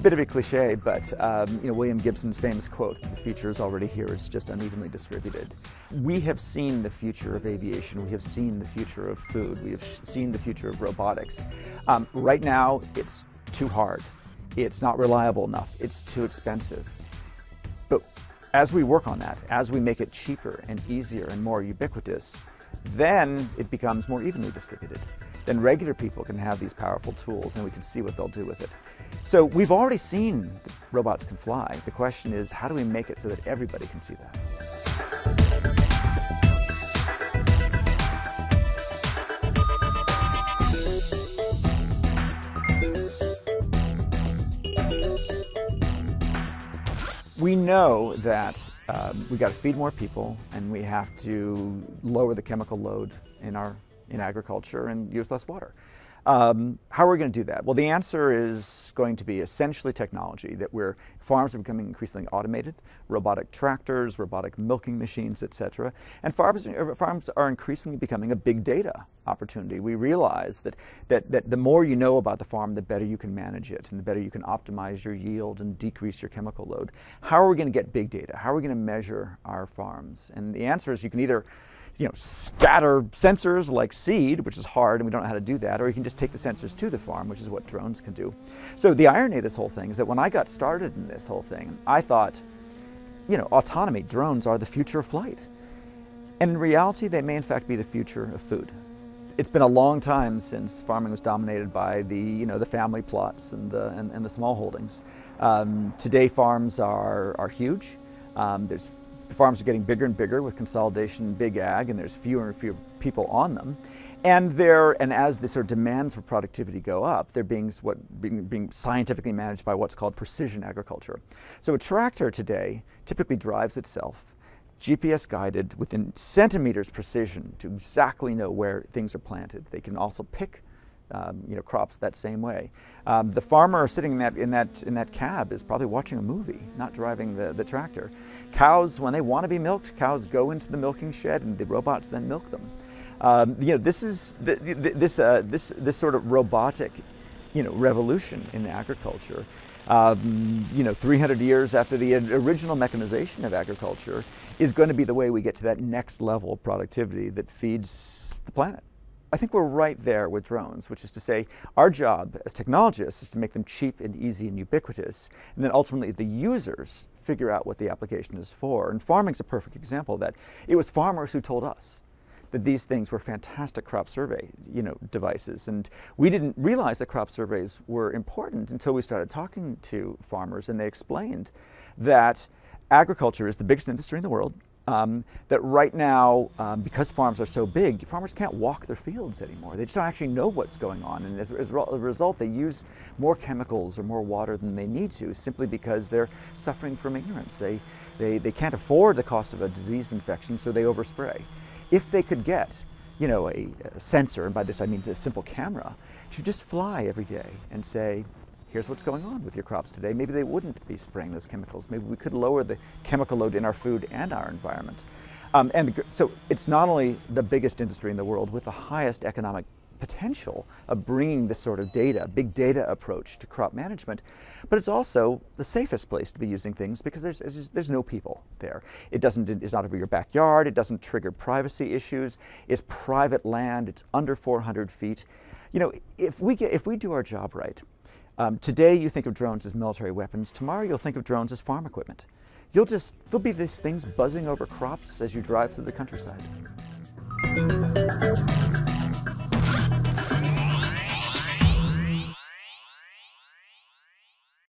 a bit of a cliche, but William Gibson's famous quote, "The future is already here, it's just unevenly distributed." We have seen the future of aviation, we have seen the future of food, we have seen the future of robotics. Right now, it's too hard. It's not reliable enough. It's too expensive. But as we work on that, as we make it cheaper and easier and more ubiquitous, then it becomes more evenly distributed. Then regular people can have these powerful tools and we can see what they'll do with it. So we've already seen that robots can fly. The question is, how do we make it so that everybody can see that? We know that we got to feed more people, and we have to lower the chemical load in agriculture and use less water. How are we going to do that? Well, the answer is going to be essentially technology, that farms are becoming increasingly automated, robotic tractors, robotic milking machines, etc. And farms are increasingly becoming a big data opportunity. We realize that the more you know about the farm, the better you can manage it, and the better you can optimize your yield and decrease your chemical load. How are we going to get big data? How are we going to measure our farms? And the answer is you can either scatter sensors like seed, which is hard and we don't know how to do that, or you can just take the sensors to the farm, which is what drones can do. So the irony of this whole thing is that when I got started in this whole thing, I thought, autonomy, drones are the future of flight. And in reality, they may in fact be the future of food. It's been a long time since farming was dominated by the family plots and the small holdings. Today farms are huge. Farms are getting bigger and bigger with consolidation in big ag, and there's fewer and fewer people on them. And as the sort of demands for productivity go up, they're being scientifically managed by what's called precision agriculture. So a tractor today typically drives itself, GPS guided, within centimeters precision to exactly know where things are planted. They can also pick crops that same way. The farmer sitting in that cab is probably watching a movie, not driving the tractor. Cows, when they want to be milked, cows go into the milking shed, and the robots then milk them. This sort of robotic, revolution in agriculture. 300 years after the original mechanization of agriculture is going to be the way we get to that next level of productivity that feeds the planet. I think we're right there with drones, which is to say our job as technologists is to make them cheap and easy and ubiquitous, and then ultimately the users figure out what the application is for. And farming's a perfect example of that. It was farmers who told us that these things were fantastic crop survey devices, and we didn't realize that crop surveys were important until we started talking to farmers, and they explained that agriculture is the biggest industry in the world. That right now, because farms are so big, farmers can't walk their fields anymore. They just don't actually know what's going on, and as a result, they use more chemicals or more water than they need to, simply because they're suffering from ignorance. They can't afford the cost of a disease infection, so they overspray. If they could get, a sensor, and by this I mean a simple camera, to just fly every day and say, here's what's going on with your crops today. Maybe they wouldn't be spraying those chemicals. Maybe we could lower the chemical load in our food and our environment. So it's not only the biggest industry in the world with the highest economic potential of bringing this sort of big data approach to crop management, but it's also the safest place to be using things because there's no people there. It's not over your backyard. It doesn't trigger privacy issues. It's private land. It's under 400 feet. If we do our job right, today you think of drones as military weapons. Tomorrow you'll think of drones as farm equipment. There'll be these things buzzing over crops as you drive through the countryside.